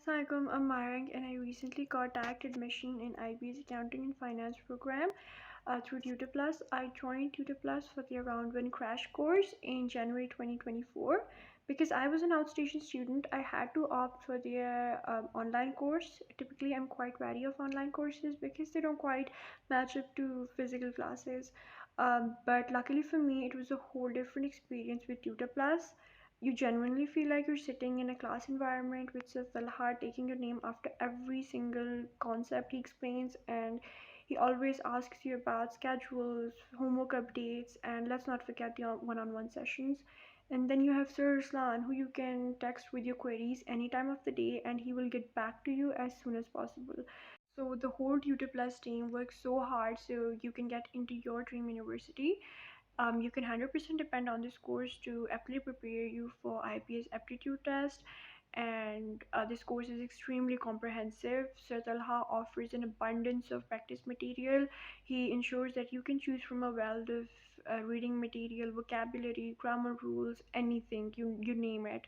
Assalamualaikum, I'm Mahrang and I recently got direct admission in IBA's Accounting and Finance program through Tutor Plus. I joined Tutor Plus for their Round 1 crash course in January 2024. Because I was an outstation student, I had to opt for their online course. Typically, I'm quite wary of online courses because they don't quite match up to physical classes. But luckily for me, it was a whole different experience with Tutor Plus. You genuinely feel like you're sitting in a class environment with Sir Talha taking your name after every single concept he explains, and he always asks you about schedules, homework updates, and let's not forget the one-on-one sessions. And then you have Sir Ruslan, who you can text with your queries any time of the day, and he will get back to you as soon as possible. So the whole Tutor Plus team works so hard so you can get into your dream university. You can 100% depend on this course to aptly prepare you for IBA's aptitude test, and this course is extremely comprehensive. Sir Talha offers an abundance of practice material. He ensures that you can choose from a wealth of reading material, vocabulary, grammar rules, anything, you name it.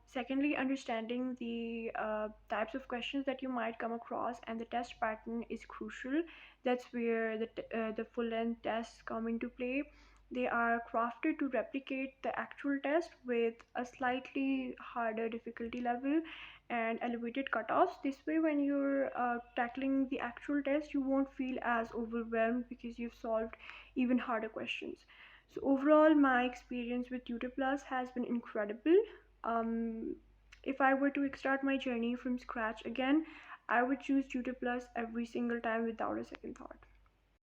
Secondly, understanding the types of questions that you might come across and the test pattern is crucial. That's where the full length tests come into play. They are crafted to replicate the actual test with a slightly harder difficulty level and elevated cutoffs. This way, when you're tackling the actual test, you won't feel as overwhelmed because you've solved even harder questions. So overall, my experience with Tutor Plus has been incredible. um, if I were to start my journey from scratch again, I would choose Tutor Plus every single time without a second thought.